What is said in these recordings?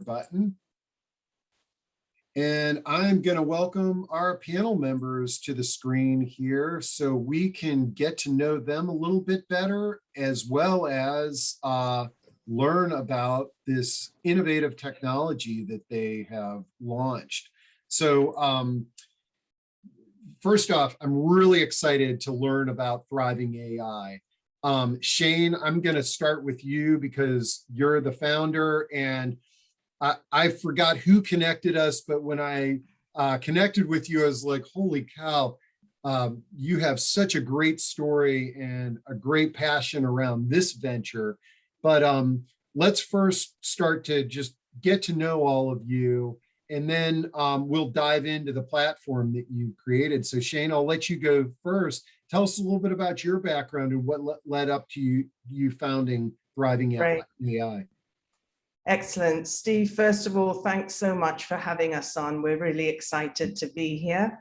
button. And I'm going to welcome our panel members to the screen here so we can get to know them a little bit better, as well as learn about this innovative technology that they have launched. So first off, I'm really excited to learn about Thriving.ai. Shain, I'm going to start with you because you're the founder, and I forgot who connected us, but when I connected with you, I was like, holy cow, you have such a great story and a great passion around this venture. But let's first start to just get to know all of you, and then we'll dive into the platform that you created. So Shain, I'll let you go first. Tell us a little bit about your background and what led up to you founding Thriving.ai. Excellent. Steve, first of all, thanks so much for having us on. We're really excited to be here.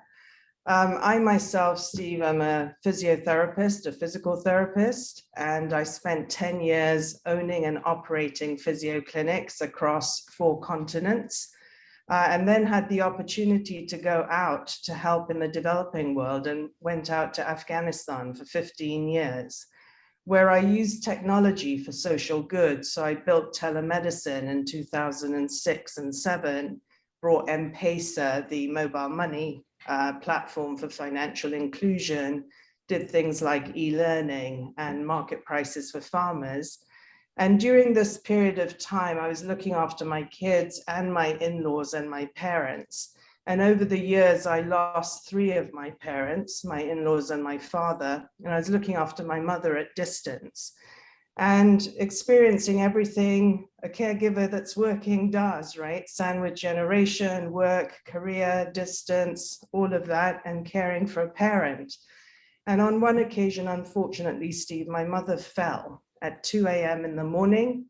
I myself, Steve, I'm a physiotherapist, a physical therapist, and I spent 10 years owning and operating physio clinics across 4 continents, and then had the opportunity to go out to help in the developing world and went out to Afghanistan for 15 years. Where I used technology for social good. So I built telemedicine in 2006 and 2007, brought M-Pesa, the mobile money platform for financial inclusion, did things like e-learning and market prices for farmers. And during this period of time, I was looking after my kids and my in-laws and my parents. And over the years, I lost 3 of my parents, my in-laws and my father, and I was looking after my mother at distance and experiencing everything a caregiver that's working does, right? Sandwich generation, work, career, distance, all of that, and caring for a parent. And on one occasion, unfortunately, Steve, my mother fell at 2 a.m. in the morning.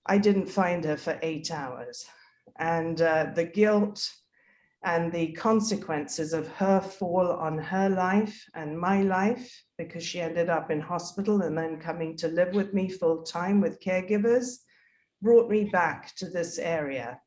I didn't find her for 8 hours. And the guilt and the consequences of her fall on her life and my life, because she ended up in hospital and then coming to live with me full time with caregivers, brought me back to this area.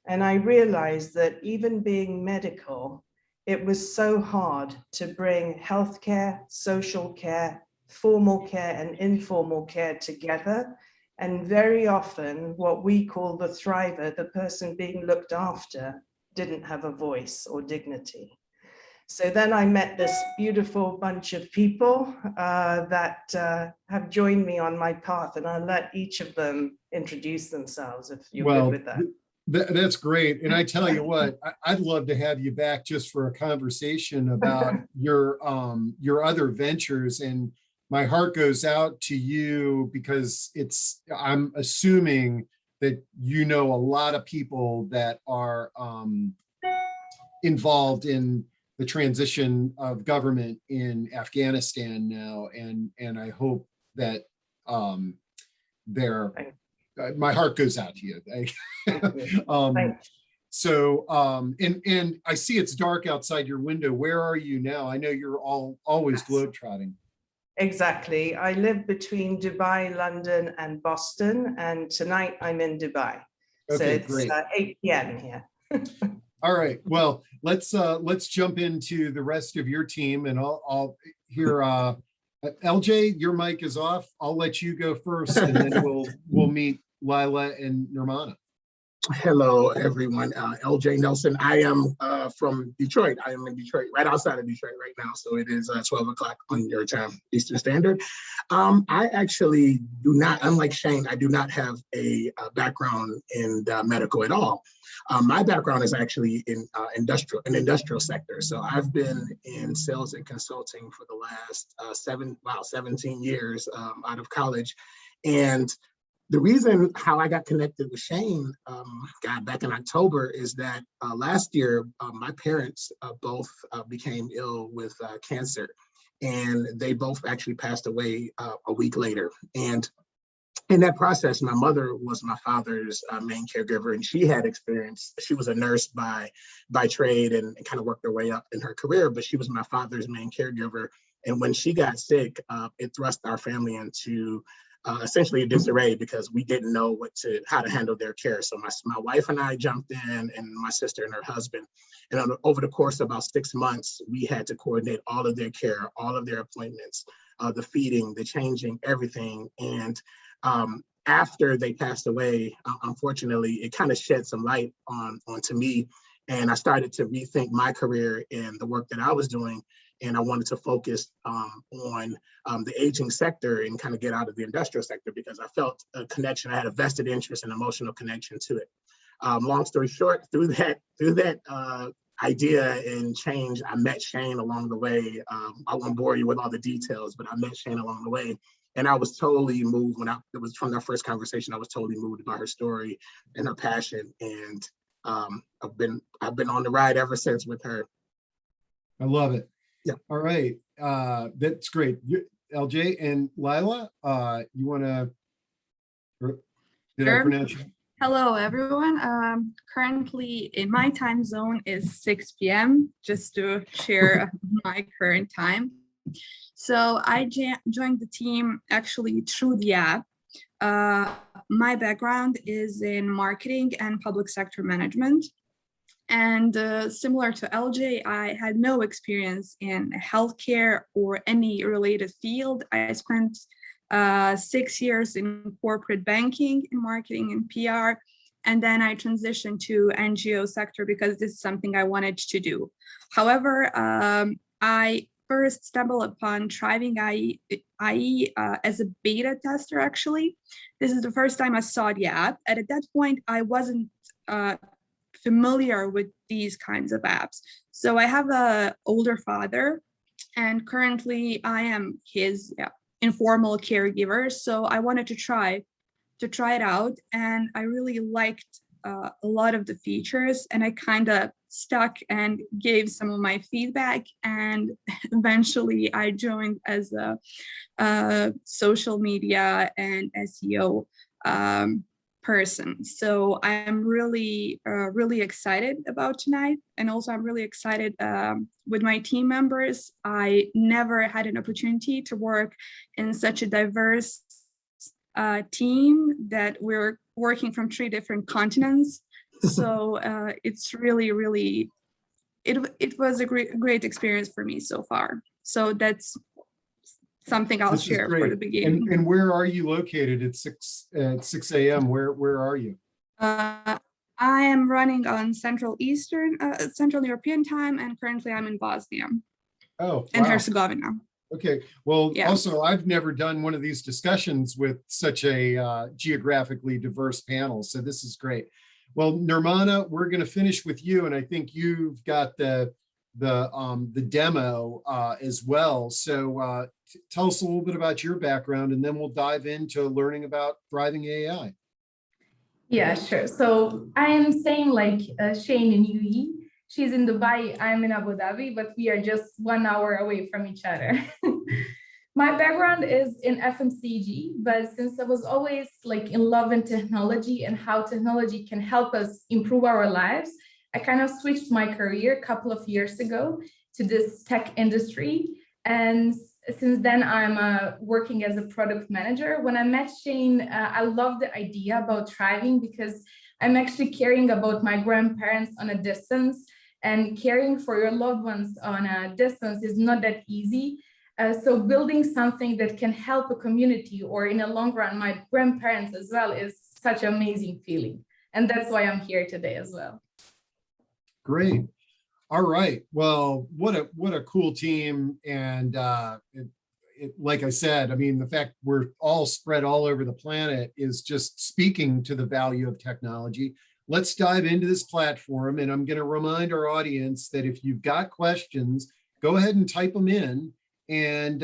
And I realized that even being medical, it was so hard to bring healthcare, social care, formal care and informal care together. And very often what we call the thriver, the person being looked after, didn't have a voice or dignity. So then I met this beautiful bunch of people that have joined me on my path, and I'll let each of them introduce themselves if you're good with that. That's great. And I tell you what, I'd love to have you back just for a conversation about your other ventures. And my heart goes out to you because I'm assuming that you know a lot of people that are involved in the transition of government in Afghanistan now, and I hope that my heart goes out to you. So and I see it's dark outside your window. Where are you now? I know you're always globetrotting. Exactly. I live between Dubai, London, and Boston, and tonight I'm in Dubai. Okay, so it's 8 p.m. here. All right. Well, let's jump into the rest of your team, and I'll hear LJ. Your mic is off. I'll let you go first, and then we'll meet Lila and Nermana. Hello, everyone. LJ Nelson. I am from Detroit. I am in Detroit, right outside of Detroit right now. So it is 12 o'clock on your time, Eastern Standard. I actually do not, unlike Shain, I do not have a background in medical at all. My background is actually in industrial sector. So I've been in sales and consulting for the last 17 years out of college. And the reason how I got connected with Shain, back in October, is that last year, my parents both became ill with cancer, and they both actually passed away a week later. And in that process, my mother was my father's main caregiver, and she had experience. She was a nurse by trade and kind of worked her way up in her career, but she was my father's main caregiver. And when she got sick, it thrust our family into essentially a disarray because we didn't know how to handle their care. So my wife and I jumped in, and my sister and her husband. And over the course of about 6 months, we had to coordinate all of their care, all of their appointments, the feeding, the changing, everything. And after they passed away, unfortunately, it kind of shed some light onto me. And I started to rethink my career and the work that I was doing. And I wanted to focus on the aging sector and kind of get out of the industrial sector because I felt a connection. I had a vested interest and emotional connection to it. Long story short, through that idea and change, I met Shain along the way. I won't bore you with all the details, but I met Shain along the way. And I was totally moved it was from our first conversation. I was totally moved by her story and her passion. And I've been on the ride ever since with her. I love it. Yeah. All right. That's great. LJ and Lila, you want to, did I pronounce you? Hello, everyone. Currently in my time zone is 6 p.m. just to share my current time. So I joined the team actually through the app. My background is in marketing and public sector management. And similar to LJ, I had no experience in healthcare or any related field. I spent 6 years in corporate banking, in marketing and PR. And then I transitioned to NGO sector because this is something I wanted to do. However, I first stumbled upon Thriving.ai as a beta tester, actually. This is the first time I saw the app. And at that point, I wasn't familiar with these kinds of apps. So I have an older father, and currently I am his informal caregiver. So I wanted to try it out, and I really liked a lot of the features, and I kind of stuck and gave some of my feedback, and eventually I joined as a social media and SEO person. So I'm really excited about tonight, and also I'm really excited with my team members. I never had an opportunity to work in such a diverse team that we're working from 3 different continents. So it's really it was a great experience for me so far. So that's something I'll share for the beginning. And where are you located at 6 a.m.? Where are you? I am running on Central European time, and currently I'm in Bosnia. Oh, and wow. Herzegovina. Okay. Well, Yeah. Also, I've never done one of these discussions with such a geographically diverse panel, so this is great. Well, Nermana, we're going to finish with you, and I think you've got the demo as well. So tell us a little bit about your background, and then we'll dive into learning about Thriving AI. Yeah, sure. So I am same like Shain in UAE. She's in Dubai, I'm in Abu Dhabi, but we are just 1 hour away from each other. My background is in FMCG, but since I was always like in love in technology and how technology can help us improve our lives, I kind of switched my career a couple of years ago to this tech industry. And since then, I'm working as a product manager. When I met Shain, I love the idea about thriving because I'm actually caring about my grandparents on a distance, and caring for your loved ones on a distance is not that easy. So building something that can help a community, or in the long run, my grandparents as well, is such an amazing feeling. And that's why I'm here today as well. Great. All right. Well, what a cool team. And like I said, I mean, the fact we're all spread all over the planet is just speaking to the value of technology. Let's dive into this platform. And I'm going to remind our audience that if you've got questions, go ahead and type them in, and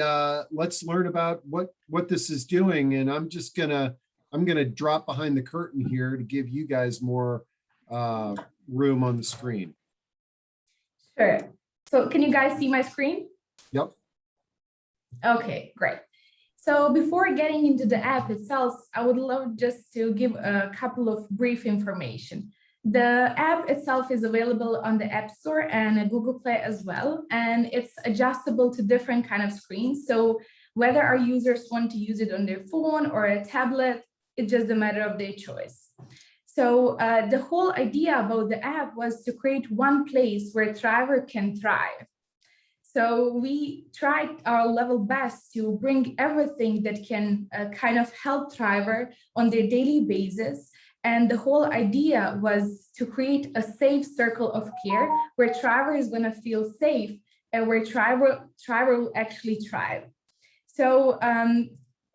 let's learn about what this is doing. And I'm going to drop behind the curtain here to give you guys more room on the screen. Sure. So can you guys see my screen? Yep. Okay, great. So before getting into the app itself, I would love just to give a couple of brief information. The app itself is available on the App Store and Google Play as well, and it's adjustable to different kind of screens. So Whether our users want to use it on their phone or a tablet, it's just a matter of their choice. So the whole idea about the app was to create one place where Thriver can thrive. So we tried our level best to bring everything that can kind of help Thriver on their daily basis. And the whole idea was to create a safe circle of care where Thriver is going to feel safe and where Thriver will actually thrive. So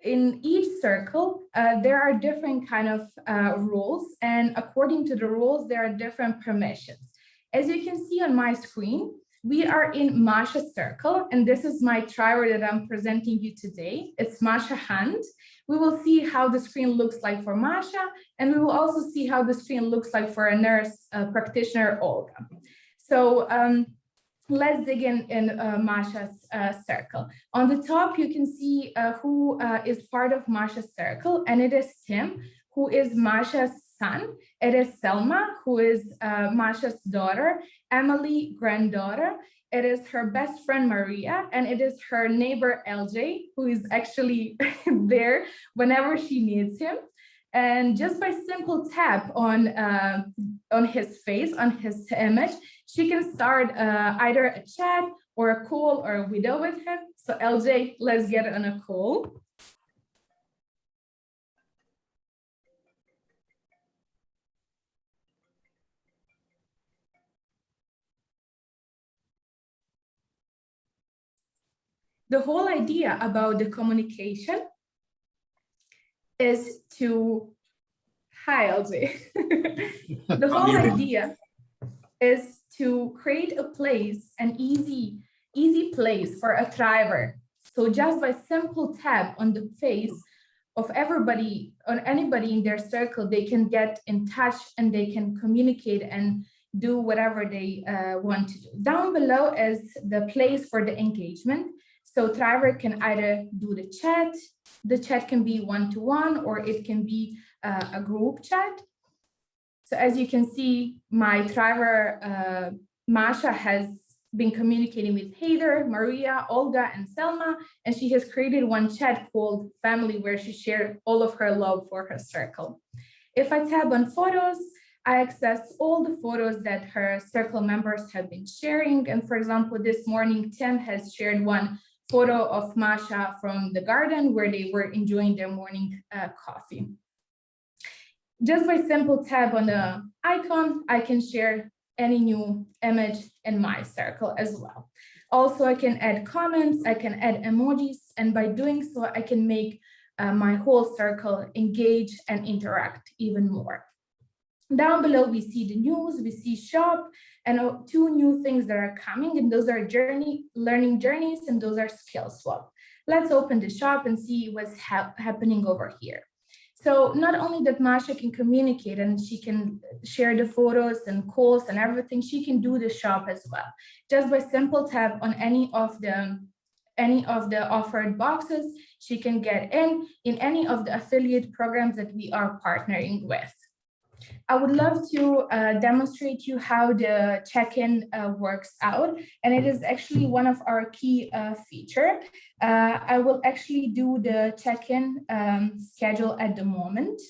in each circle, there are different kind of roles, and according to the roles, there are different permissions. As you can see on my screen, we are in Masha's circle, and this is my Thriver that I'm presenting you today. It's Masha Hand. We will see how the screen looks like for Masha, and we will also see how the screen looks like for a nurse practitioner, Olga. So let's dig in Masha's circle. On the top, you can see who is part of Masha's circle, and it is Tim, who is Masha's son. It is Selma, who is Masha's daughter, Emily, granddaughter. It is her best friend, Maria, and it is her neighbor, LJ, who is actually there whenever she needs him. And just by simple tap on his face, on his image, she can start either a chat or a call or a video with him. So LJ, let's get on a call. The whole idea about the communication is to, hi LJ. The whole idea is to create a place, an easy place for a Thriver. So just by simple tap on the face of everybody, on anybody in their circle, they can get in touch and they can communicate and do whatever they want to do. Down below is the place for the engagement. So Thriver can either do the chat can be one-to-one, or it can be a group chat. So as you can see, my Thriver, Masha, has been communicating with Heather, Maria, Olga, and Selma, and she has created one chat called Family, where she shared all of her love for her circle. If I tab on photos, I access all the photos that her circle members have been sharing. And for example, this morning, Tim has shared one photo of Masha from the garden where they were enjoying their morning coffee. Just by simple tap on the icon, I can share any new image in my circle as well. Also, I can add comments, I can add emojis, and by doing so, I can make my whole circle engage and interact even more. Down below, we see the news, we see shop, and two new things that are coming, and those are learning journeys, and those are skill swap. Let's open the shop and see what's happening over here. So not only that Masha can communicate and she can share the photos and calls and everything, she can do the shop as well. Just by simple tap on any of the offered boxes, she can get in any of the affiliate programs that we are partnering with. I would love to demonstrate you how the check-in works out, and it is actually one of our key feature. I will actually do the check-in schedule at the moment,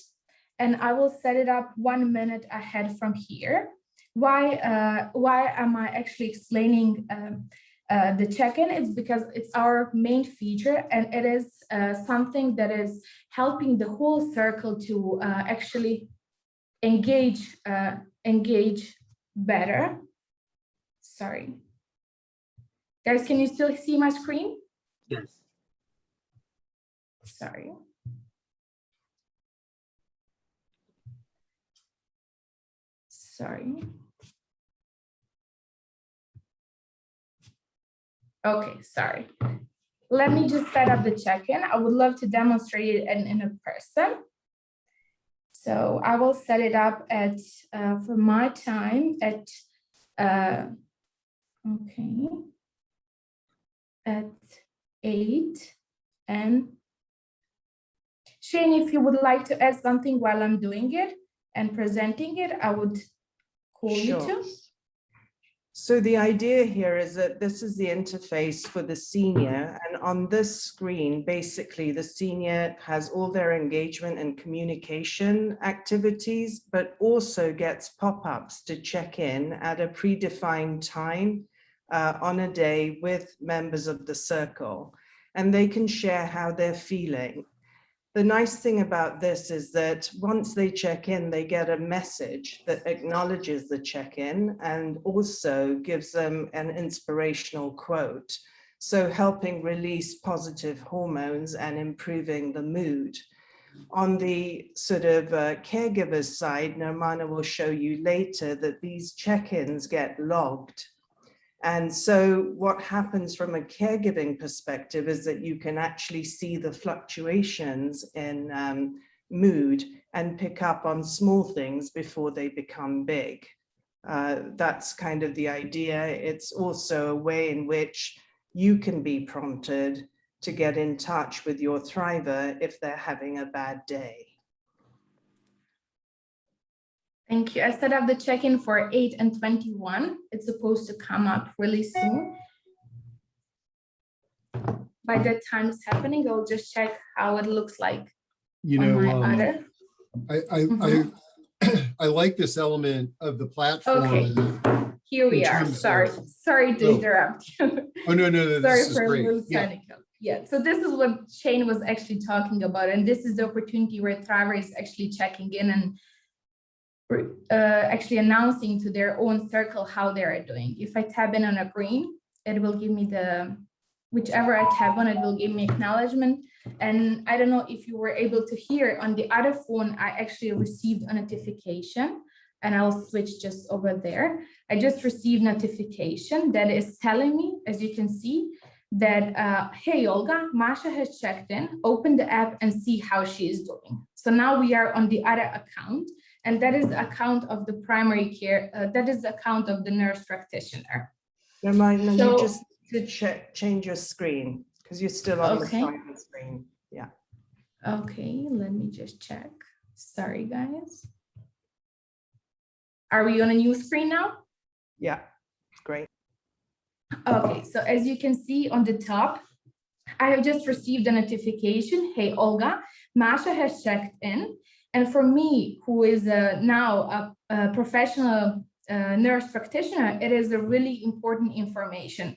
and I will set it up 1 minute ahead from here. Why am I actually explaining the check-in? It's because it's our main feature, and it is something that is helping the whole circle to actually engage better. Sorry. Guys, can you still see my screen? Yes. Sorry. Okay, sorry. Let me just set up the check-in. I would love to demonstrate it in a person. So I will set it up at, for my time, at, okay, at 8. And Shain, if you would like to add something while I'm doing it and presenting it, I would call you to. So the idea here is that this is the interface for the senior, and on this screen, basically the senior has all their engagement and communication activities, but also gets pop-ups to check in at a predefined time on a day with members of the circle, and they can share how they're feeling. The nice thing about this is that once they check in, they get a message that acknowledges the check-in and also gives them an inspirational quote. So helping release positive hormones and improving the mood. On the sort of caregiver's side, Nermana will show you later that these check-ins get logged. And so what happens from a caregiving perspective is that you can actually see the fluctuations in mood and pick up on small things before they become big. That's kind of the idea. It's also a way in which you can be prompted to get in touch with your thriver if they're having a bad day. Thank you. I set up the check-in for 8:21. It's supposed to come up really soon. By that time it's happening, I'll just check how it looks like You on my know, other. I like this element of the platform. Okay. Here we in are. terms Sorry to Oh. interrupt. Oh, no, Sorry this is for a great. little Yeah. technical. Yeah, so this is what Shain was actually talking about, and this is the opportunity where Thriver is actually checking in and actually announcing to their own circle how they are doing. If I tab in on a green, it will give me whichever I tab on, it will give me acknowledgement. And I don't know if you were able to hear on the other phone, I actually received a notification, and I'll switch just over there. I just received notification that is telling me, as you can see, that, hey, Olga, Masha has checked in, open the app and see how she is doing. So now we are on the other account, and that is the account of the primary care, that is the account of the nurse practitioner. Nermana, So- you just need to change your screen because you're still on Okay. the private screen. Yeah. Okay, let me just check. Sorry, guys. Are we on a new screen now? Yeah, great. Okay, so as you can see on the top, I have just received a notification. Hey, Olga, Masha has checked in. And for me, who is now a professional nurse practitioner, it is a really important information.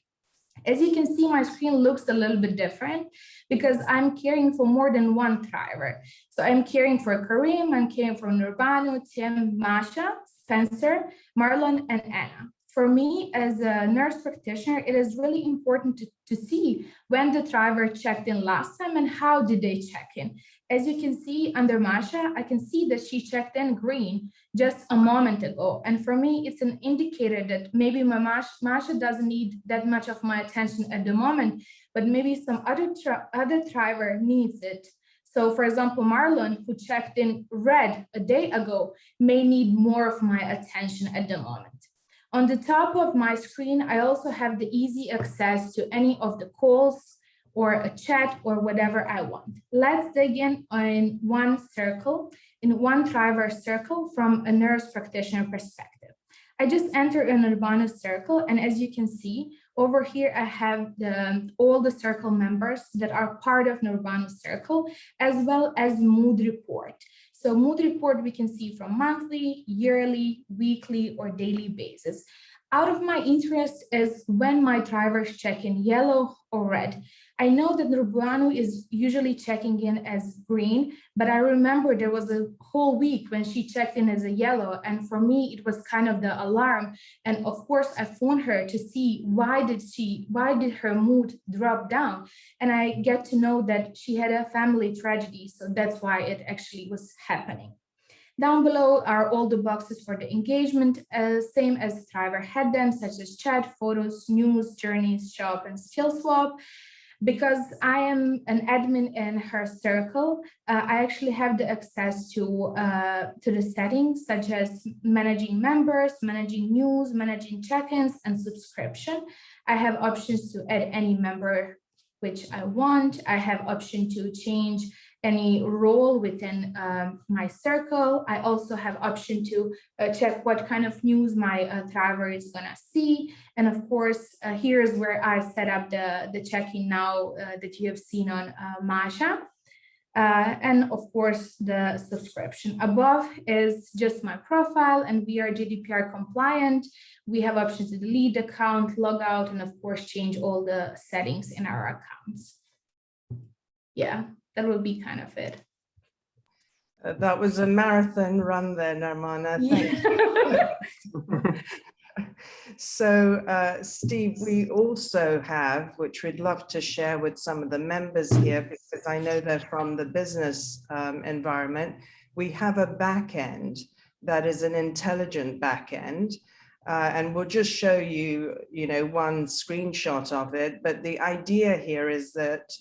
As you can see, my screen looks a little bit different because I'm caring for more than one thriver. So I'm caring for Karim, I'm caring for Nurbanu, Tim, Masha, Spencer, Marlon, and Anna. For me, as a nurse practitioner, it is really important to see when the thriver checked in last time and how did they check in. As you can see under Masha, I can see that she checked in green just a moment ago. And for me, it's an indicator that maybe my Masha doesn't need that much of my attention at the moment, but maybe some other thriver needs it. So for example, Marlon, who checked in red a day ago, may need more of my attention at the moment. On the top of my screen, I also have the easy access to any of the calls or a chat or whatever I want. Let's dig in on one circle, in one thriver circle from a nurse practitioner perspective. I just entered an Nermana circle, and as you can see, over here I have all the circle members that are part of Nermana circle, as well as mood report. So mood report we can see from monthly, yearly, weekly, or daily basis. Out of my interest is when my drivers check in yellow or red. I know that Nurbanu is usually checking in as green, but I remember there was a whole week when she checked in as a yellow, and for me it was kind of the alarm. And of course I phoned her to see why did her mood drop down, and I get to know that she had a family tragedy, so that's why it actually was happening. Down below are all the boxes for the engagement, same as Thriver had them, such as chat, photos, news, journeys, shop, and skill swap. Because I am an admin in her circle, I actually have the access to the settings, such as managing members, managing news, managing check-ins, and subscription. I have options to add any member which I want. I have option to change any role within my circle. I also have option to check what kind of news my Thriver is gonna see. And of course, here's where I set up the check-in now that you have seen on Masha. And of course, the subscription above is just my profile, and we are GDPR compliant. We have options to delete account, log out, and of course, change all the settings in our accounts. Yeah, that will be kind of it. That was a marathon run there, Nermana. Thank you. So, Steve, we also have, which we'd love to share with some of the members here, because I know they're from the business environment. We have a back end that is an intelligent back end. And we'll just show you, one screenshot of it. But the idea here is that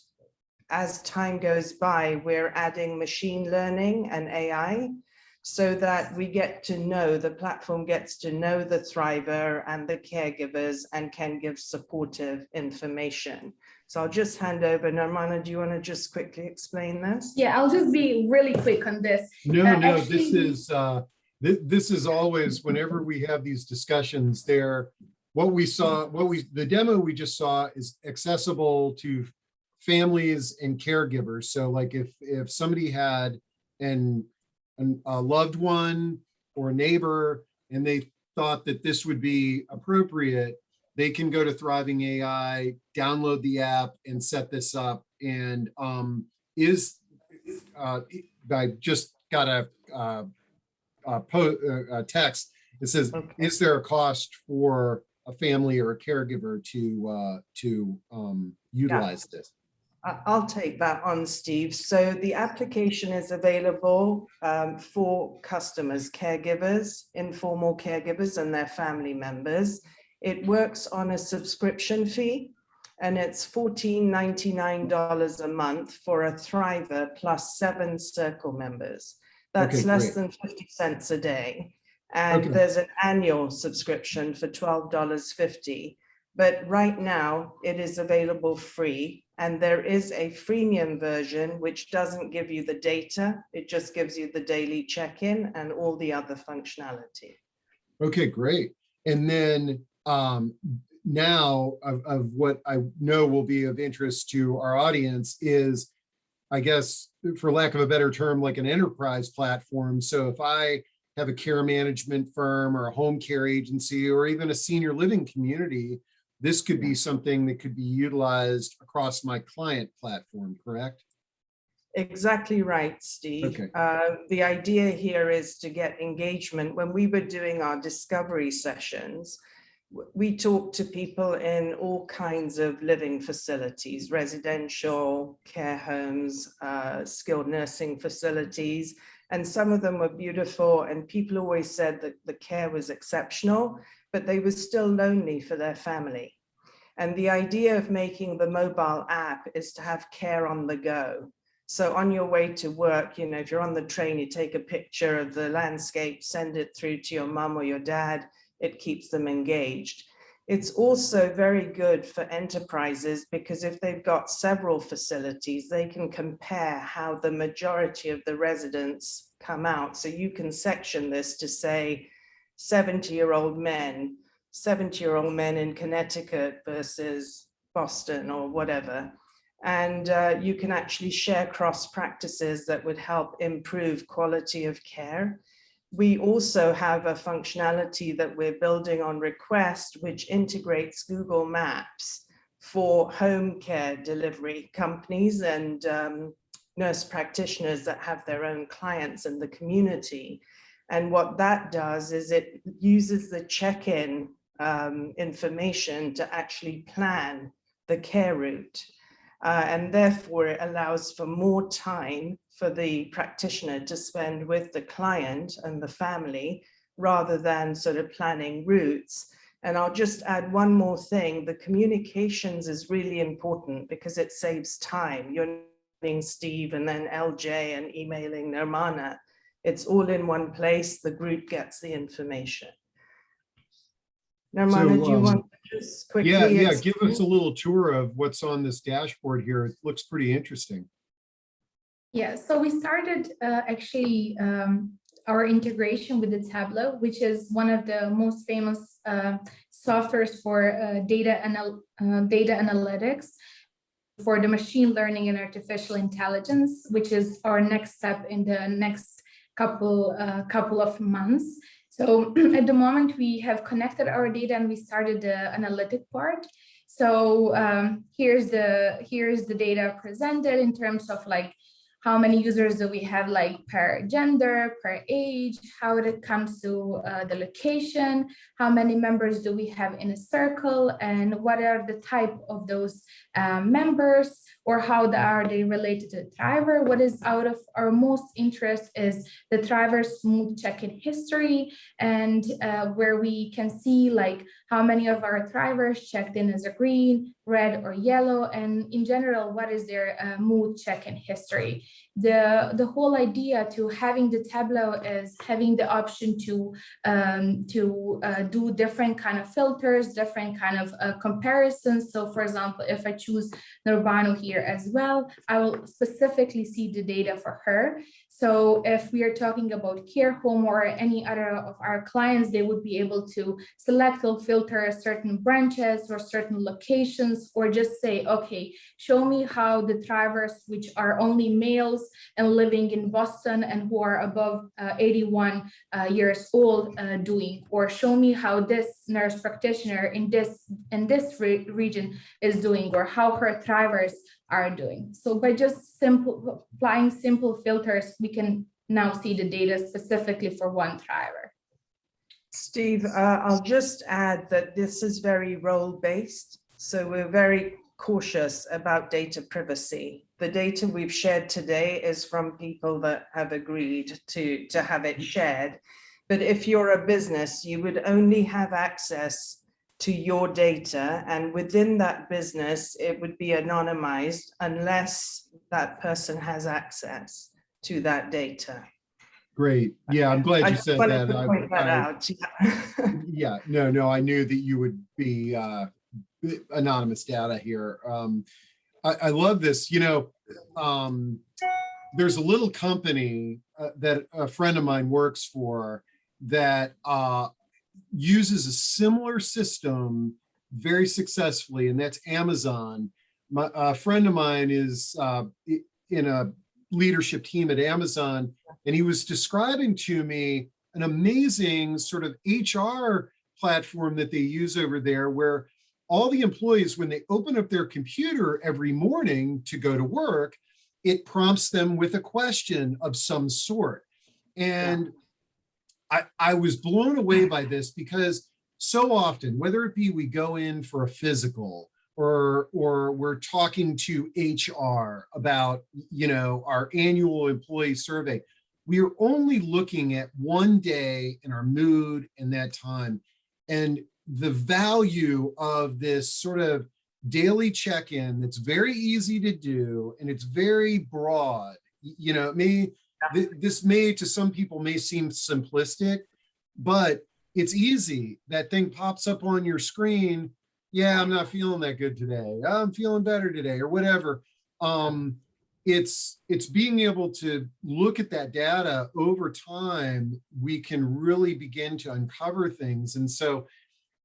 as time goes by, we're adding machine learning and AI so that we get to know, the platform gets to know the thriver and the caregivers and can give supportive information. So I'll just hand over. Nermana, do you want to just quickly explain this? Yeah, I'll just be really quick on this. No, Actually, this is always, whenever we have these discussions there, the demo we just saw is accessible to families and caregivers. So like if somebody had a loved one or a neighbor and they thought that this would be appropriate, they can go to Thriving AI, download the app and set this up. And I just got a text. It says, Okay. is there a cost for a family or a caregiver to utilize this? I'll take that on, Steve. So the application is available for customers, caregivers, informal caregivers, and their family members. It works on a subscription fee, and it's $14.99 a month for a Thriver plus 7 Circle members. That's less than 50 cents a day. And there's an annual subscription for $12.50. But right now it is available free, and there is a freemium version which doesn't give you the data. It just gives you the daily check-in and all the other functionality. Okay, great. And then now of what I know will be of interest to our audience is, I guess, for lack of a better term, like an enterprise platform. So if I have a care management firm or a home care agency or even a senior living community, this could be something that could be utilized across my client platform, correct? Exactly right, Steve. Okay. The idea here is to get engagement. When we were doing our discovery sessions, we talked to people in all kinds of living facilities, residential, care homes, skilled nursing facilities, and some of them were beautiful, and people always said that the care was exceptional, but they were still lonely for their family. And the idea of making the mobile app is to have care on the go. So on your way to work, if you're on the train, you take a picture of the landscape, send it through to your mom or your dad, it keeps them engaged. It's also very good for enterprises because if they've got several facilities, they can compare how the majority of the residents come out. So you can section this to say 70-year-old men in Connecticut versus Boston or whatever. And you can actually share cross practices that would help improve quality of care. We also have a functionality that we're building on request, which integrates Google Maps for home care delivery companies and nurse practitioners that have their own clients in the community. And what that does is it uses the check-in information to actually plan the care route. And therefore it allows for more time for the practitioner to spend with the client and the family rather than sort of planning routes. And I'll just add one more thing. The communications is really important because it saves time. You're emailing Steve and then LJ and emailing Nermana. It's all in one place. The group gets the information. Nermana, do you want to just quickly? Yeah, give us a little tour of what's on this dashboard here. It looks pretty interesting. Yeah, so we started actually our integration with the Tableau, which is one of the most famous softwares for data analytics for the machine learning and artificial intelligence, which is our next step in the next couple of months. So at the moment we have connected our data and we started the analytic part. So here's the data presented in terms of like how many users do we have, like per gender, per age, how it comes to the location, how many members do we have in a circle, and what are the type of those members, or how are they related to the Thriver. What is out of our most interest is the Thriver smooth check-in history, and where we can see like how many of our Thrivers checked in as a green, red, or yellow, and in general, what is their mood check-in history. The whole idea to having the Tableau is having the option to do different kind of filters, different kind of comparisons. So for example, if I choose Nermana here as well, I will specifically see the data for her. So if we are talking about care home or any other of our clients, they would be able to select or filter certain branches or certain locations, or just say, okay, show me how the Thrivers, which are only males and living in Boston and who are above 81 years old doing, or show me how this nurse practitioner in this region is doing, or how her Thrivers are doing. So by just applying simple filters, we can now see the data specifically for one Thriver. Steve, I'll just add that this is very role-based, so we're very cautious about data privacy. The data we've shared today is from people that have agreed to have it shared. But if you're a business, you would only have access to your data, and within that business, it would be anonymized unless that person has access to that data. Great. Yeah, I'm glad you said that. To point that out. Yeah, no, I knew that you would be anonymous data here. I love this. You know, there's a little company that a friend of mine works for that uses a similar system very successfully, and that's Amazon. A friend of mine is in a leadership team at Amazon, and he was describing to me an amazing sort of HR platform that they use over there, where all the employees, when they open up their computer every morning to go to work, it prompts them with a question of some sort. And I was blown away by this, because so often, whether it be we go in for a physical or we're talking to HR about, you know, our annual employee survey, we are only looking at one day and our mood in that time. And the value of this sort of daily check-in that's very easy to do, and it's very broad. You know, this may, to some people, may seem simplistic, but it's easy. That thing pops up on your screen. Yeah, I'm not feeling that good today. I'm feeling better today, or whatever. It's being able to look at that data over time. We can really begin to uncover things. And so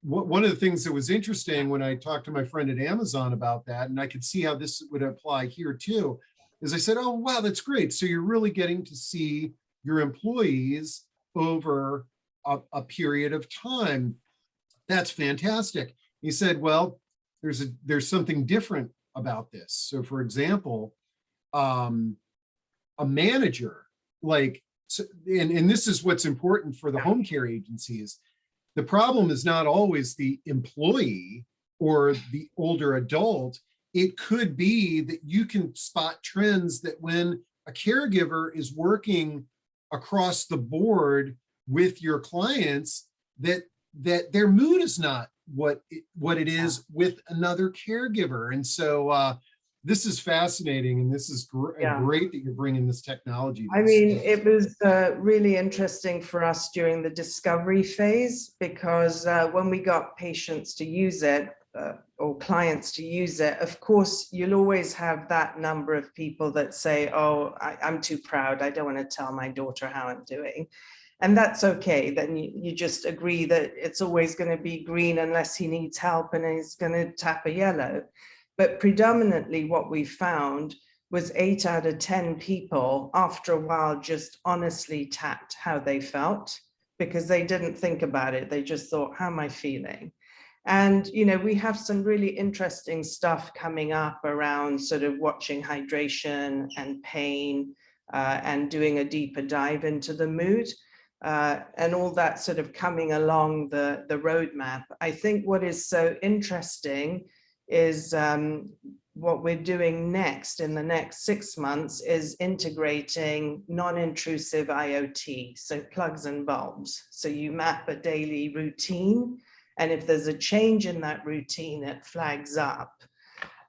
one of the things that was interesting when I talked to my friend at Amazon about that, and I could see how this would apply here too, is I said, oh, wow, that's great. So you're really getting to see your employees over a period of time. That's fantastic. He said, well, there's something different about this. So for example, a manager, like, and this is what's important for the home care agencies. The problem is not always the employee or the older adult. It could be that you can spot trends that when a caregiver is working across the board with your clients, that their mood is not what it is with another caregiver. And so this is fascinating, and this is great that you're bringing this technology. I mean, it was really interesting for us during the discovery phase, because when we got patients to use it, or clients to use it. Of course, you'll always have that number of people that say, oh, I'm too proud, I don't want to tell my daughter how I'm doing. And that's okay. Then you just agree that it's always going to be green unless he needs help and he's going to tap a yellow. But predominantly what we found was 8 out of 10 people after a while just honestly tapped how they felt, because they didn't think about it. They just thought, how am I feeling? And, you know, we have some really interesting stuff coming up around sort of watching hydration and pain and doing a deeper dive into the mood. And all that sort of coming along the roadmap. I think what is so interesting is what we're doing next in the next 6 months is integrating non-intrusive IoT, so plugs and bulbs. So you map a daily routine, and if there's a change in that routine, it flags up.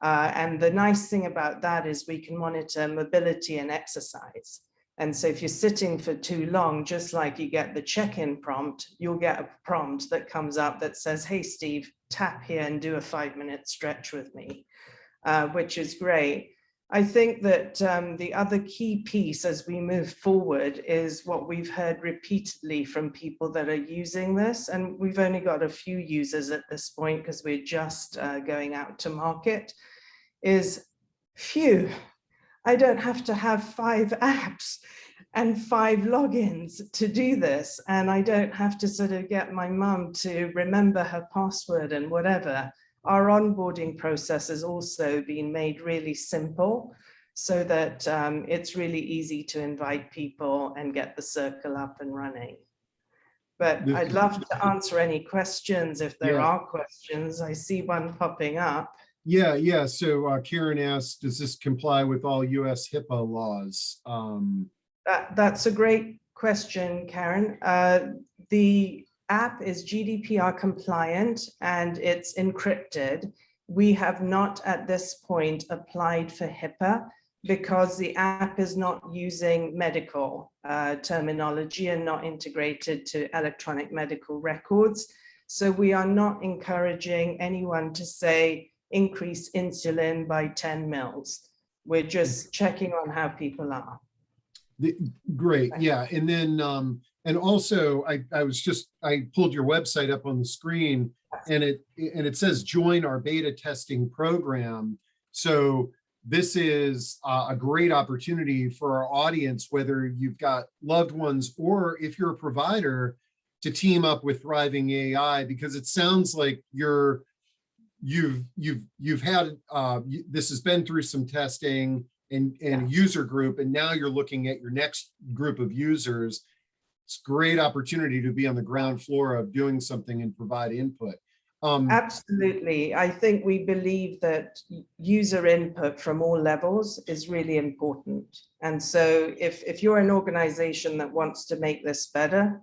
And the nice thing about that is we can monitor mobility and exercise. And so if you're sitting for too long, just like you get the check-in prompt, you'll get a prompt that comes up that says, hey, Steve, tap here and do a 5-minute stretch with me, which is great. I think that the other key piece as we move forward is what we've heard repeatedly from people that are using this. And we've only got a few users at this point because we're just going out to market, is phew. I don't have to have 5 apps and 5 logins to do this. And I don't have to sort of get my mum to remember her password and whatever. Our onboarding process has also been made really simple so that it's really easy to invite people and get the circle up and running. But I'd love to answer any questions if there are questions. I see one popping up. Yeah. So Karen asked, does this comply with all US HIPAA laws? That's a great question, Karen. The app is GDPR compliant and it's encrypted. We have not at this point applied for HIPAA because the app is not using medical terminology and not integrated to electronic medical records. So we are not encouraging anyone to say, increase insulin by 10 mils. We're just checking on how people are. Great, yeah. And then, and also I pulled your website up on the screen and it says join our beta testing program. So this is a great opportunity for our audience, whether you've got loved ones or if you're a provider, to team up with Thriving AI, because it sounds like you've had this has been through some testing and a user group, and now you're looking at your next group of users. It's a great opportunity to be on the ground floor of doing something and provide input. Absolutely. I think we believe that user input from all levels is really important. And so if you're an organization that wants to make this better,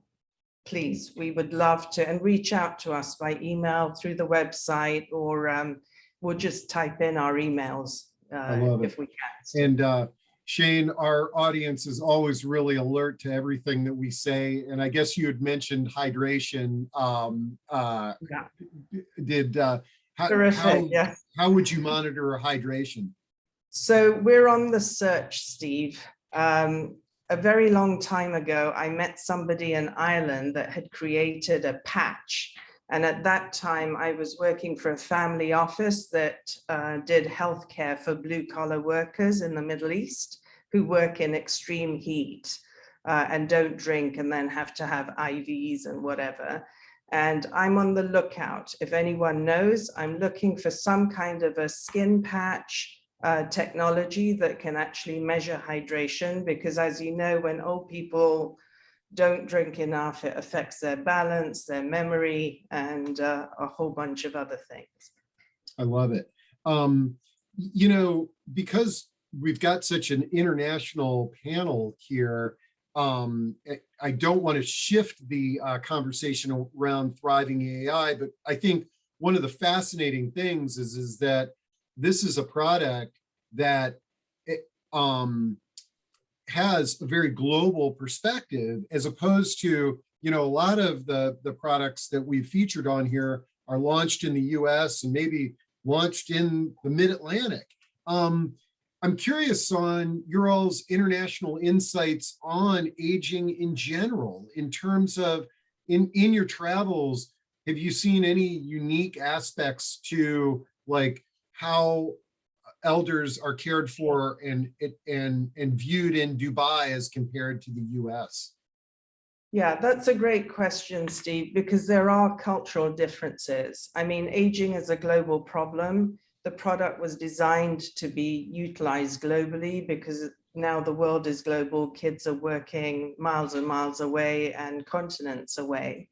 please, we would love to, and reach out to us by email, through the website, or we'll just type in our emails if we can. And Shain, our audience is always really alert to everything that we say. And I guess you had mentioned hydration. How would you monitor hydration? So we're on the search, Steve. A very long time ago, I met somebody in Ireland that had created a patch. And at that time, I was working for a family office that did healthcare for blue-collar workers in the Middle East who work in extreme heat and don't drink and then have to have IVs and whatever. And I'm on the lookout. If anyone knows, I'm looking for some kind of a skin patch technology that can actually measure hydration, because as you know, when old people don't drink enough, it affects their balance, their memory, and a whole bunch of other things. I love it. You know, because we've got such an international panel here, I don't want to shift the conversation around Thriving AI, but I think one of the fascinating things is that this is a product that has a very global perspective, as opposed to, you know, a lot of the products that we've featured on here are launched in the US and maybe launched in the mid-Atlantic. I'm curious on your all's international insights on aging in general, in terms of in your travels, have you seen any unique aspects to like how elders are cared for and viewed in Dubai as compared to the US? Yeah, that's a great question, Steve, because there are cultural differences. I mean, aging is a global problem. The product was designed to be utilized globally because now the world is global. Kids are working miles and miles away and continents away.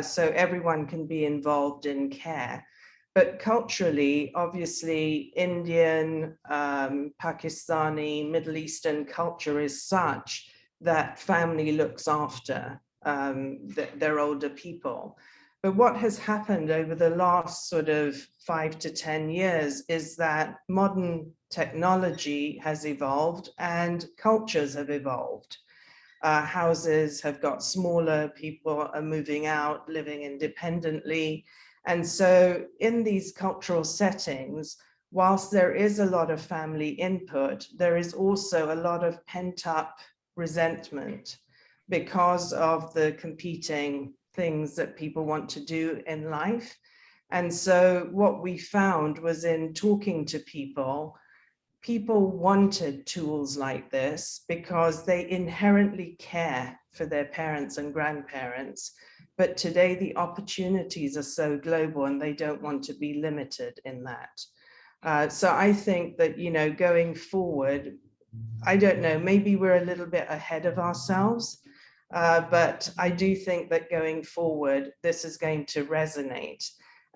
So everyone can be involved in care. But culturally, obviously, Indian, Pakistani, Middle Eastern culture is such that family looks after their older people. But what has happened over the last sort of 5 to 10 years is that modern technology has evolved and cultures have evolved. Houses have got smaller, people are moving out, living independently. And so in these cultural settings, whilst there is a lot of family input, there is also a lot of pent up resentment because of the competing things that people want to do in life. And so what we found was in talking to people, people wanted tools like this because they inherently care for their parents and grandparents. But today the opportunities are so global and they don't want to be limited in that. So I think that, you know, going forward, I don't know, maybe we're a little bit ahead of ourselves, but I do think that going forward, this is going to resonate.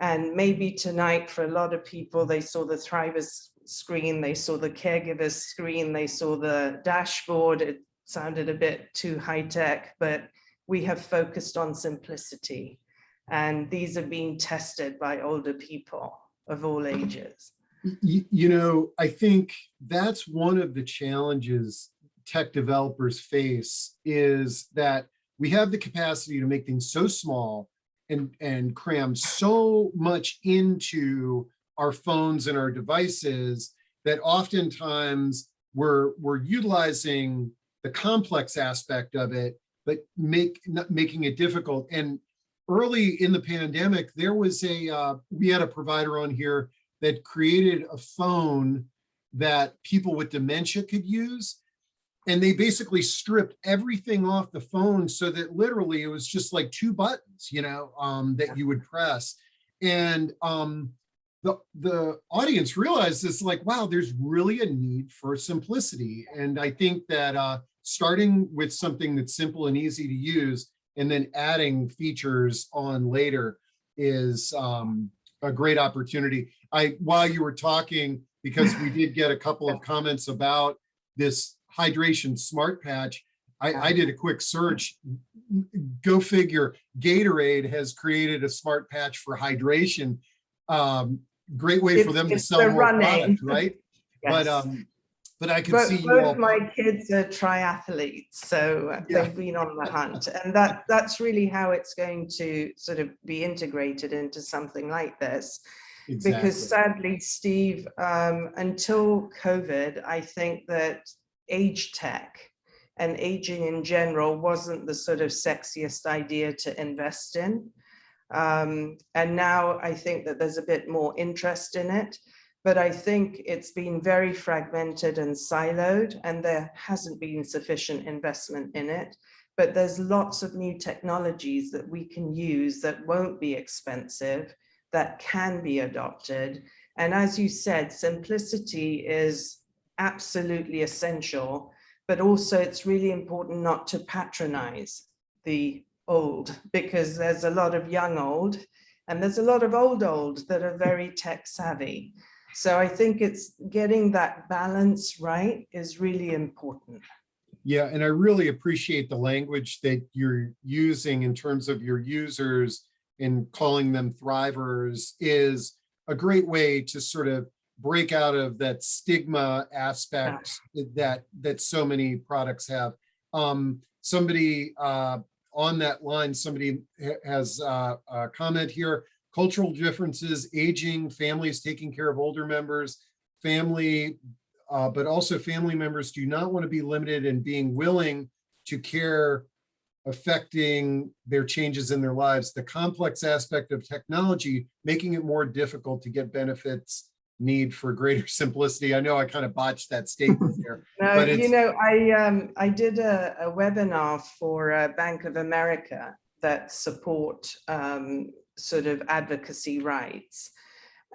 And maybe tonight for a lot of people, they saw the Thrivers screen, they saw the caregivers screen, they saw the dashboard. It sounded a bit too high tech, but we have focused on simplicity. And these are being tested by older people of all ages. You know, I think that's one of the challenges tech developers face, is that we have the capacity to make things so small and cram so much into our phones and our devices that oftentimes we're utilizing the complex aspect of it, but making it difficult. And early in the pandemic, there was we had a provider on here that created a phone that people with dementia could use. And they basically stripped everything off the phone so that literally it was just like 2 buttons, you know, that you would press. And the audience realized it's like, wow, there's really a need for simplicity. And I think that starting with something that's simple and easy to use and then adding features on later is a great opportunity. While you were talking, because we did get a couple of comments about this hydration smart patch, I did a quick search. Go figure, Gatorade has created a smart patch for hydration. Great way for them to sell more product, right? Yes. But I could see you all. Both my kids are triathletes, so they've been on the hunt, and that's really how it's going to sort of be integrated into something like this. Exactly. Because sadly, Steve, until COVID, I think that age tech and aging in general wasn't the sort of sexiest idea to invest in. And now I think that there's a bit more interest in it, but I think it's been very fragmented and siloed, and there hasn't been sufficient investment in it. But there's lots of new technologies that we can use that won't be expensive, that can be adopted. And as you said, simplicity is absolutely essential, but also it's really important not to patronize the old, because there's a lot of young old and there's a lot of old that are very tech savvy. So I think it's getting that balance right is really important. Yeah, and I really appreciate the language that you're using in terms of your users and calling them thrivers is a great way to sort of break out of that stigma aspect that so many products have. Somebody on that line, somebody has a comment here. cultural differences, aging, families taking care of older members, but also family members do not want to be limited in being willing to care affecting their changes in their lives. The complex aspect of technology, making it more difficult to get benefits, need for greater simplicity. I know I kind of botched that statement there. No, but you know, I did a webinar for Bank of America that support sort of advocacy rights.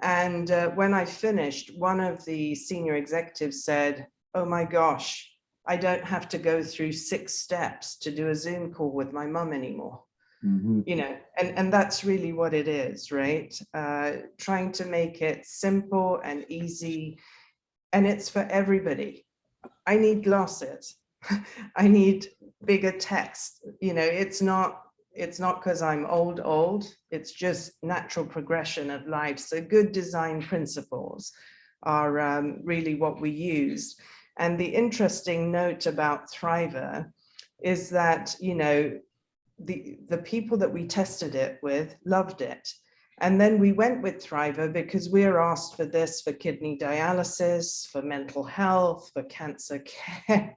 And when I finished, one of the senior executives said, "Oh my gosh, I don't have to go through 6 steps to do a Zoom call with my mom anymore." You know, and that's really what it is, right? Trying to make it simple and easy, and it's for everybody. I need glasses. I need bigger text. You know, it's not because I'm old. It's just natural progression of life. So good design principles are really what we use. And the interesting note about Thriver is that, you know, the people that we tested it with loved it. And then we went with Thriver because we are asked for this for kidney dialysis, for mental health, for cancer care,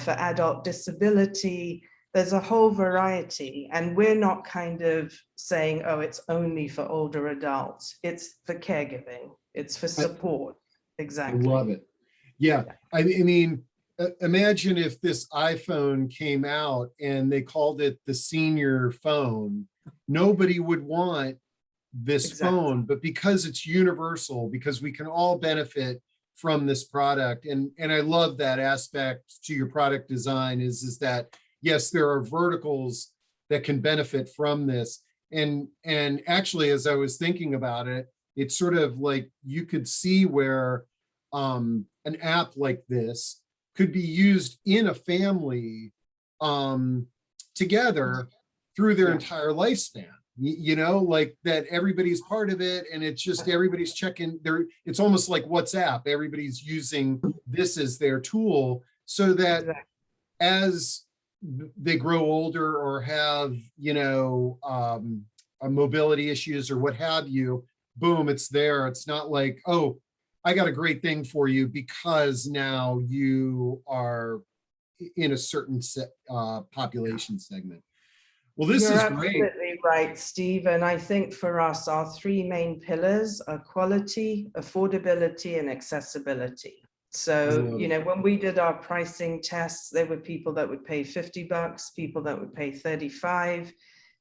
for adult disability. There's a whole variety, and we're not kind of saying, oh, it's only for older adults. It's for caregiving. It's for support. Exactly. I love it. Yeah. I mean, imagine if this iPhone came out and they called it the senior phone. Nobody would want this phone, but because it's universal, because we can all benefit from this product. And I love that aspect to your product design is that, yes, there are verticals that can benefit from this. And actually, as I was thinking about it, it's sort of like you could see where an app like this could be used in a family together through their entire lifespan. You know, like that everybody's part of it, and it's just everybody's checking there. It's almost like WhatsApp. Everybody's using this as their tool, so that as they grow older or have, you know, mobility issues or what have you, boom, it's there. It's not like, oh, I got a great thing for you because now you are in a certain population segment. Well, this You're is great. absolutely right, Steve. And I think for us, our 3 main pillars are quality, affordability, and accessibility. So, you know, when we did our pricing tests, there were people that would pay $50, people that would pay $35.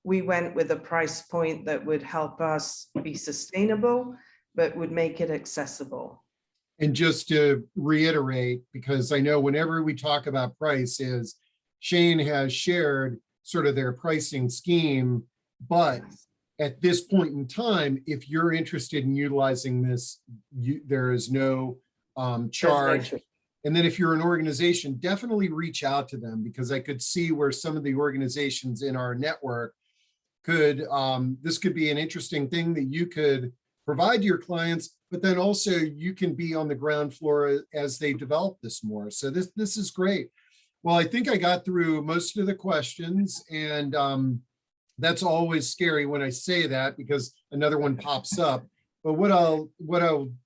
We went with a price point that would help us be sustainable, but would make it accessible. And just to reiterate, because I know whenever we talk about prices, Shain has shared sort of their pricing scheme, but at this point in time, if you're interested in utilizing this, there is no charge. And then if you're an organization, definitely reach out to them, because I could see where some of the organizations in our network could, this could be an interesting thing that you could provide to your clients, but then also you can be on the ground floor as they develop this more. So this is great. Well, I think I got through most of the questions, and that's always scary when I say that because another one pops up. But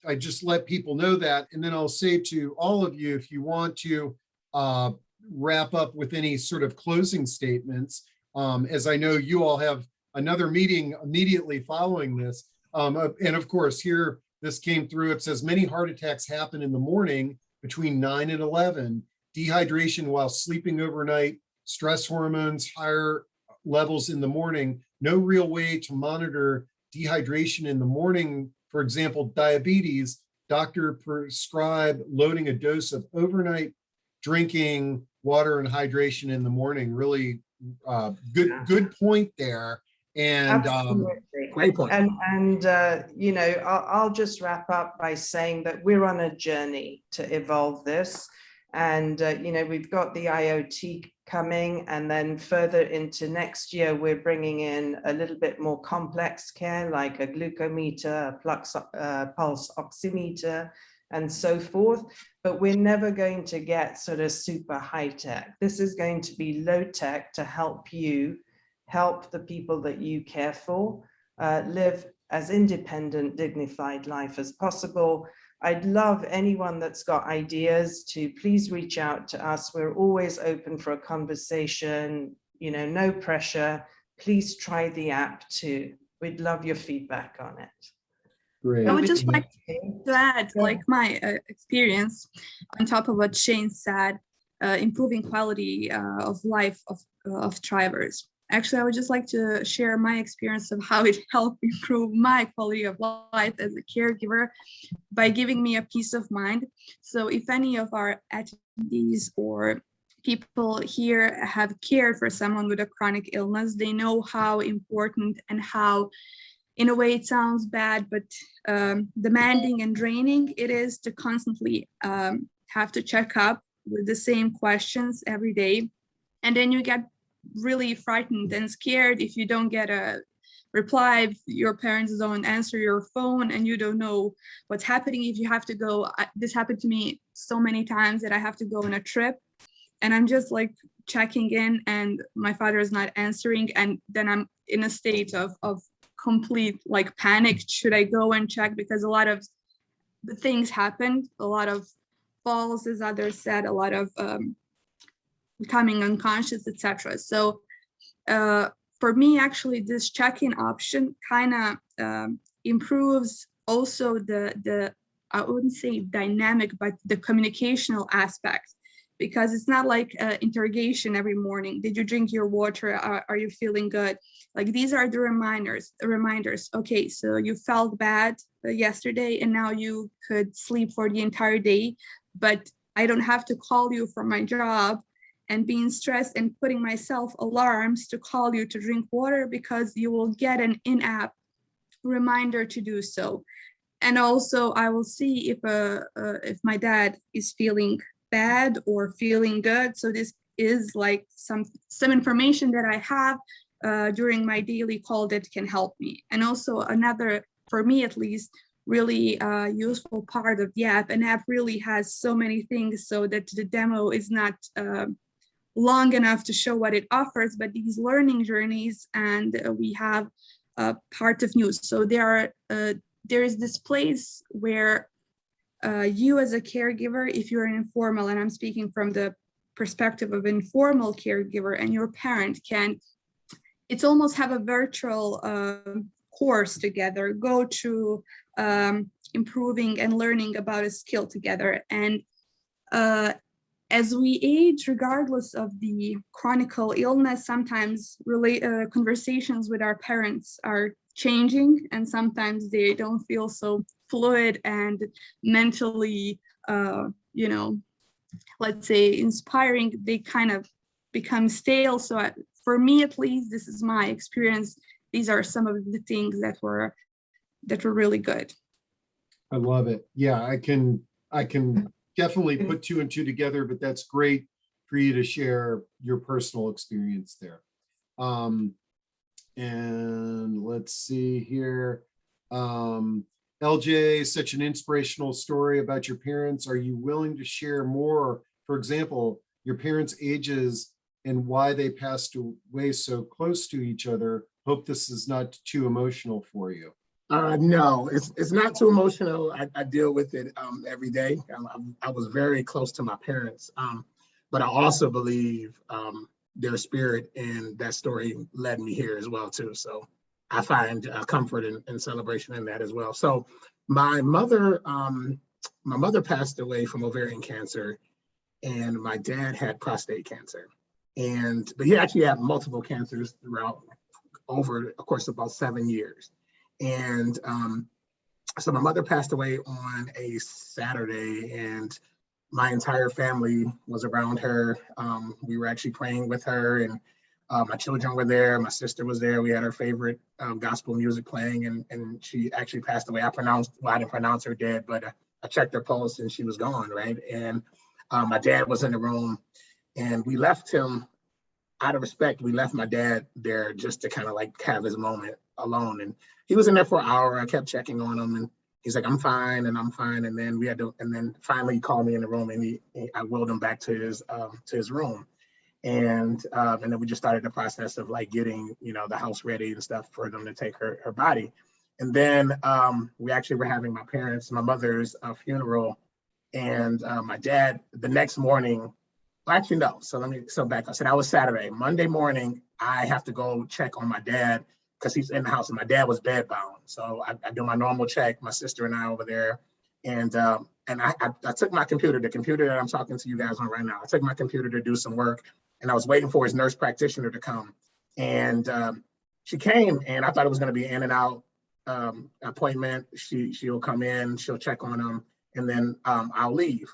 I just let people know that, and then I'll say to all of you, if you want to wrap up with any sort of closing statements, as I know you all have another meeting immediately following this. And of course, here, this came through. It says many heart attacks happen in the morning between 9 and 11. Dehydration while sleeping overnight, stress hormones, higher levels in the morning. No real way to monitor dehydration in the morning. For example, diabetes, doctor prescribe loading a dose of overnight drinking water and hydration in the morning. Really good point there. And great point. And you know, I'll just wrap up by saying that we're on a journey to evolve this. And, you know, we've got the IoT coming, and then further into next year, we're bringing in a little bit more complex care, like a glucometer, a pulse oximeter, and so forth. But we're never going to get sort of super high tech. This is going to be low tech to help you help the people that you care for live as independent, dignified life as possible. I'd love anyone that's got ideas to please reach out to us. We're always open for a conversation, no pressure. Please try the app too. We'd love your feedback on it. Great. I would just Over like you. to add, Yeah. like my experience on top of what Shain said, improving quality of life of thrivers. Actually, I would just like to share my experience of how it helped improve my quality of life as a caregiver by giving me a peace of mind. So if any of our attendees or people here have cared for someone with a chronic illness, they know how important and how, in a way, it sounds bad, but demanding and draining it is to constantly have to check up with the same questions every day. And then you get really frightened and scared if you don't get a reply, if your parents don't answer your phone and you don't know what's happening, if you have to go. This happened to me so many times that I have to go on a trip and I'm just like checking in and my father is not answering. And then I'm in a state of complete like panic. Should I go and check? Because a lot of things happened, a lot of falls, as others said, a lot of becoming unconscious, etc. So for me, actually, this check-in option kind of improves also the I wouldn't say dynamic, but the communicational aspect, because it's not like interrogation every morning. Did you drink your water? Are you feeling good? Like these are the reminders. Okay, so you felt bad yesterday and now you could sleep for the entire day, but I don't have to call you from my job and being stressed and putting myself alarms to call you to drink water, because you will get an in-app reminder to do so. And also I will see if my dad is feeling bad or feeling good. So this is like some information that I have during my daily call that can help me. And also another, for me at least, really useful part of the app. An app really has so many things so that the demo is not long enough to show what it offers, but these learning journeys, and we have part of news. So there is this place where you as a caregiver, if you're an informal, and I'm speaking from the perspective of informal caregiver, and your parent can, it's almost have a virtual course together, go to improving and learning about a skill together. And as we age, regardless of the chronic illness, sometimes conversations with our parents are changing, and sometimes they don't feel so fluid and mentally, let's say inspiring. They kind of become stale. So for me, at least, this is my experience. These are some of the things that were really good. I love it. Yeah, I can definitely put two and two together, but that's great for you to share your personal experience there. And let's see here. LJ, such an inspirational story about your parents. Are you willing to share more? For example, your parents' ages and why they passed away so close to each other. Hope this is not too emotional for you. No, it's not too emotional. I deal with it every day. I was very close to my parents, but I also believe their spirit and that story led me here as well too. So I find comfort and celebration in that as well. So my mother passed away from ovarian cancer, and my dad had prostate cancer, but he actually had multiple cancers throughout over, of course, about 7 years. And so my mother passed away on a Saturday, and my entire family was around her. We were actually praying with her, and my children were there. My sister was there. We had her favorite gospel music playing, and she actually passed away. I didn't pronounce her dead, but I checked her pulse and she was gone, right? And my dad was in the room, and we left him out of respect. We left my dad there just to kind of like have his moment alone. And he was in there for an hour. I kept checking on him, and he's like, I'm fine. And then finally he called me in the room, and I wheeled him back to his room. And then we just started the process of like getting, the house ready and stuff for them to take her body. And then we actually were having my mother's funeral, and my dad the next morning. Well, actually, no. So back. I said that was Saturday. Monday morning, I have to go check on my dad because he's in the house, and my dad was bedbound. So I do my normal check. My sister and I over there, and I took my computer, the computer that I'm talking to you guys on right now. I took my computer to do some work, and I was waiting for his nurse practitioner to come, and she came, and I thought it was going to be in and out appointment. She'll come in, she'll check on him, and then I'll leave.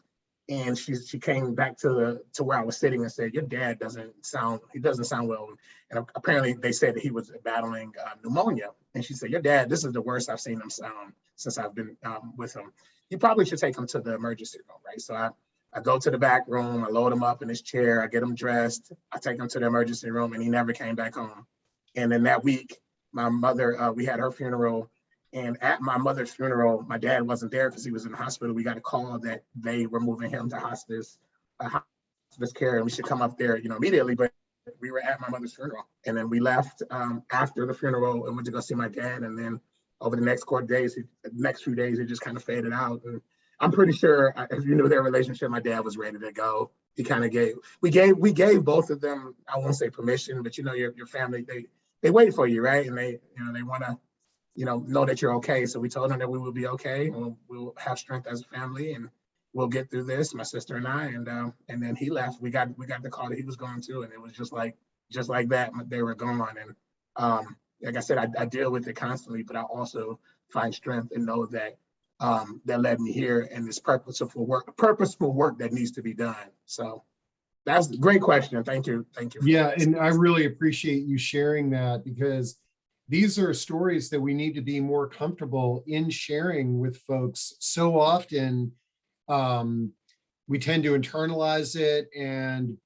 And she came back to where I was sitting and said, "Your dad doesn't sound well." And apparently they said that he was battling pneumonia. And she said, "Your dad, this is the worst I've seen him sound since I've been with him. You probably should take him to the emergency room," right? So I go to the back room, I load him up in his chair, I get him dressed, I take him to the emergency room, and he never came back home. And then that week, my mother, we had her funeral. And at my mother's funeral, my dad wasn't there because he was in the hospital. We got a call that they were moving him to hospice care, and we should come up there, immediately. But we were at my mother's funeral, and then we left after the funeral and went to go see my dad. And then over the next few days, it just kind of faded out. And I'm pretty sure if you knew their relationship, my dad was ready to go. He kind of we gave both of them, I won't say permission, but your family, they wait for you, right? And they want to know that you're okay. So we told him that we will be okay, and we'll have strength as a family, and we'll get through this, my sister and I. And then he left. We got the call that he was going to, and it was just like that. They were gone. And like I said, I deal with it constantly, but I also find strength and know that that led me here, and this purposeful work that needs to be done. So that's a great question. Thank you. Yeah, and I really appreciate you sharing that, because these are stories that we need to be more comfortable in sharing with folks. So often we tend to internalize it and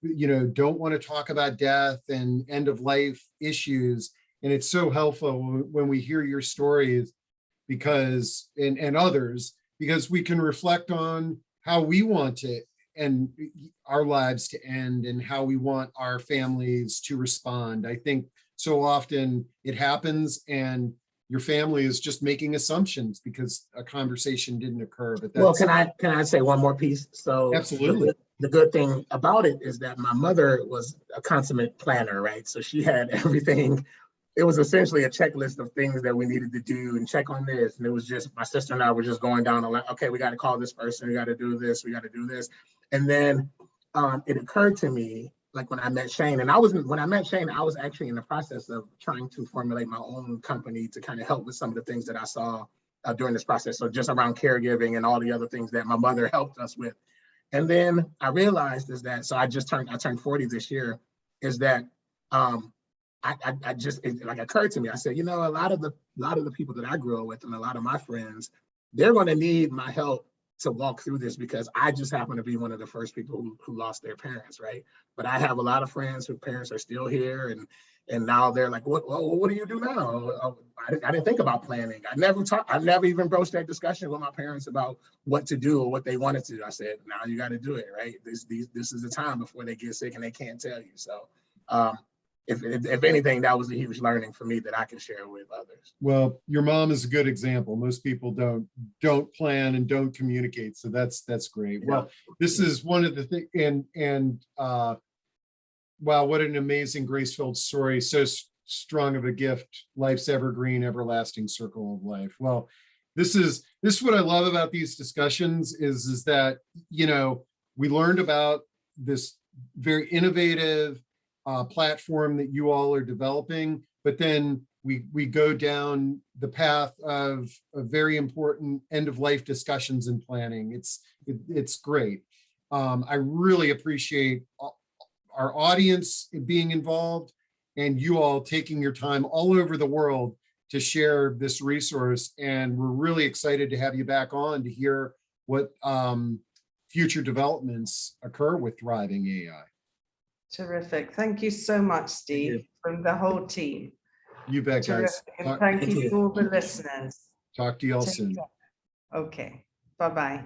don't want to talk about death and end of life issues. And it's so helpful when we hear your stories because and others, because we can reflect on how we want to and our lives to end and how we want our families to respond. I think so often it happens and your family is just making assumptions because a conversation didn't occur. But that's, well, can I say one more piece? So absolutely. The good thing about it is that my mother was a consummate planner, right? So she had everything. It was essentially a checklist of things that we needed to do and check on this. And it was just, my sister and I were just going down the line. Okay, we got to call this person. We got to do this. We got to do this. And then it occurred to me, like when I met Shain, and when I met Shain, I was actually in the process of trying to formulate my own company to kind of help with some of the things that I saw during this process. So just around caregiving and all the other things that my mother helped us with. And then I realized I turned 40 this year, is that it occurred to me. I said, a lot of the people that I grew up with and a lot of my friends, they're going to need my help to walk through this, because I just happen to be one of the first people who lost their parents, right? But I have a lot of friends whose parents are still here, and now they're like, what do you do now? I didn't think about planning. I never even broached that discussion with my parents about what to do or what they wanted to do. I said, now you got to do it, right? This is the time before they get sick and they can't tell you. So if anything, that was a huge learning for me that I can share with others. Well, your mom is a good example. Most people don't plan and don't communicate. So that's great. Yeah. Well, this is one of the things, and wow, what an amazing grace-filled story. So strong of a gift, life's evergreen, everlasting circle of life. Well, this is what I love about these discussions is that, we learned about this very innovative platform that you all are developing, but then we go down the path of very important end-of-life discussions and planning. It's great. I really appreciate our audience being involved and you all taking your time all over the world to share this resource. And we're really excited to have you back on to hear what future developments occur with Thriving AI. Terrific. Thank you so much, Steve, from the whole team. You bet, guys. And thank you to all the listeners. Talk to you all soon. Okay. Bye-bye.